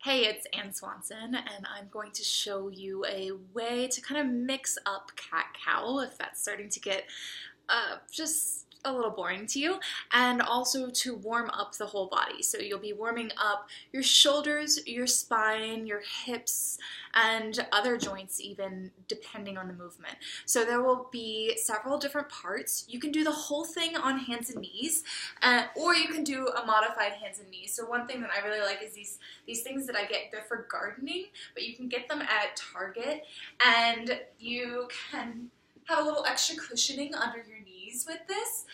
Hey, it's Swanson, and I'm going to show you a way to kind of mix up cat-cow if that's starting to get just a little boring to you, and also to warm up the whole body. So you'll be warming up your shoulders, your spine, your hips, and other joints even, depending on the movement. So there will be several different parts. You can do the whole thing on hands and knees, or you can do a modified hands and knees. So one thing that I really like is these things that I get, they're for gardening, but you can get them at Target, and you can have a little extra cushioning under your knees with this.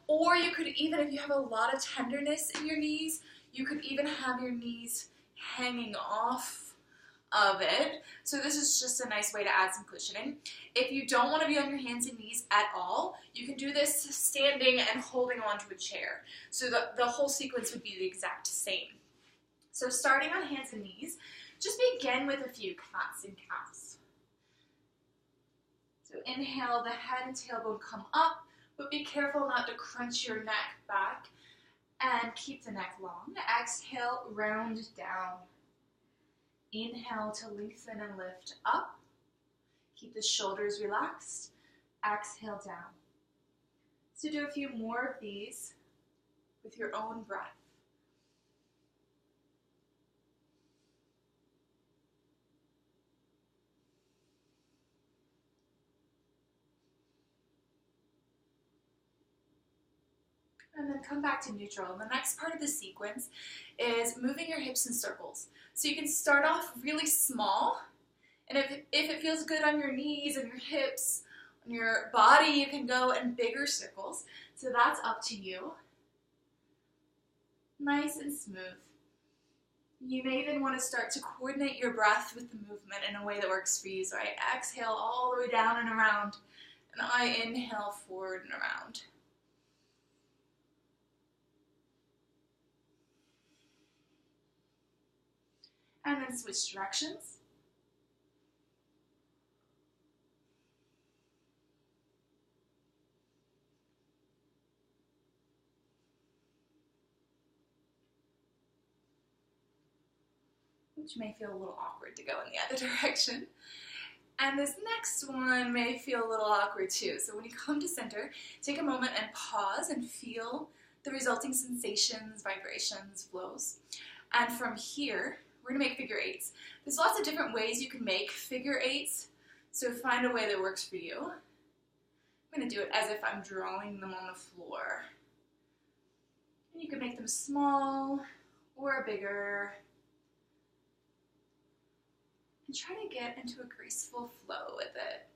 Or you could even, if you have a lot of tenderness in your knees, you could even have your knees hanging off of it. So this is just a nice way to add some cushioning. If you don't want to be on your hands and knees at all, you can do this standing and holding onto a chair. So the whole sequence would be the exact same. So starting on hands and knees, just begin with a few cats and cows. So inhale, the head and tailbone come up, but be careful not to crunch your neck back and keep the neck long. Exhale, round down. Inhale to lengthen and lift up. Keep the shoulders relaxed. Exhale down. So do a few more of these with your own breath. And then come back to neutral. And the next part of the sequence is moving your hips in circles. So you can start off really small, and if it feels good on your knees and your hips, on your body, you can go in bigger circles. So that's up to you. Nice and smooth. You may even want to start to coordinate your breath with the movement in a way that works for you. So I exhale all the way down and around, and I inhale forward and around. And then switch directions. Which may feel a little awkward to go in the other direction. And this next one may feel a little awkward too. So when you come to center, take a moment and pause and feel the resulting sensations, vibrations, flows. And from here, we're gonna make figure eights. There's lots of different ways you can make figure eights, so find a way that works for you. I'm gonna do it as if I'm drawing them on the floor. And you can make them small or bigger. And try to get into a graceful flow with it.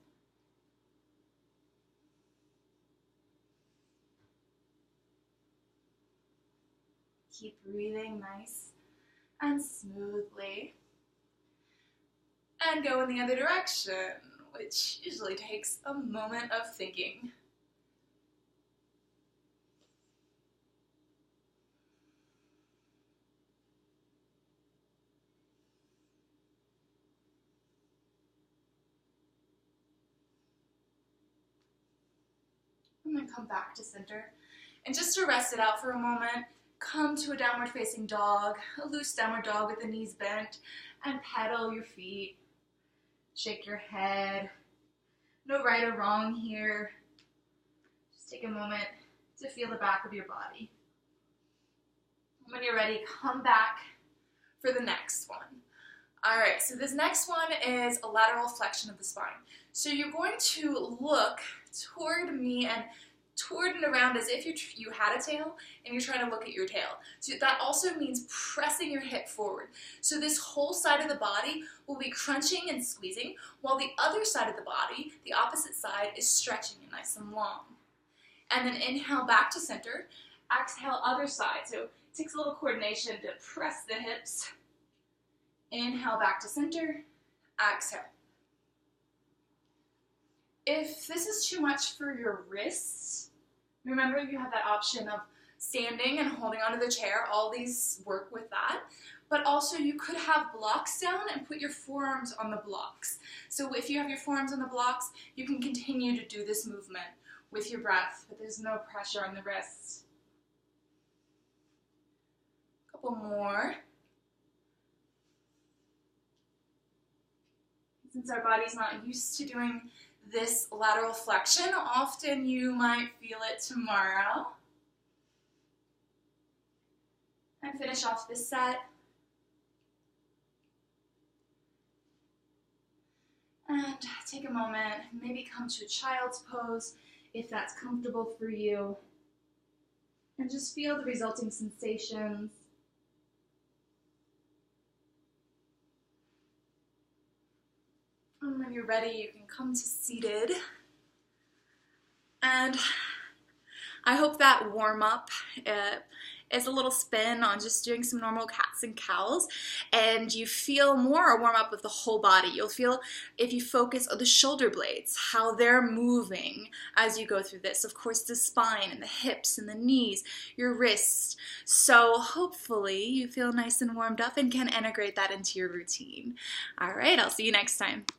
Keep breathing nice and smoothly, and go in the other direction, which usually takes a moment of thinking. And then come back to center, and just to rest it out for a moment, come to a downward facing dog, a loose downward dog with the knees bent, and pedal your feet. Shake your head. No right or wrong here. Just take a moment to feel the back of your body. When you're ready, come back for the next one. All right, so this next one is a lateral flexion of the spine. So you're going to look toward me and toward and around as if you had a tail and you're trying to look at your tail. So that also means pressing your hip forward. So this whole side of the body will be crunching and squeezing, while the other side of the body, the opposite side, is stretching and nice and long. And then inhale back to center, exhale other side. So it takes a little coordination to press the hips. Inhale back to center, exhale. If this is too much for your wrists, remember you have that option of standing and holding onto the chair. All these work with that. But also you could have blocks down and put your forearms on the blocks. So if you have your forearms on the blocks, you can continue to do this movement with your breath, but there's no pressure on the wrists. A couple more. Since our body's not used to doing this lateral flexion, often you might feel it tomorrow. And finish off this set. And take a moment, maybe come to a child's pose if that's comfortable for you. And just feel the resulting sensations. And when you're ready, you can come to seated. And I hope that warm-up is a little spin on just doing some normal cats and cows, and you feel more a warm-up of the whole body. You'll feel, if you focus on the shoulder blades, how they're moving as you go through this. Of course, the spine and the hips and the knees, your wrists. So hopefully you feel nice and warmed up and can integrate that into your routine. All right, I'll see you next time.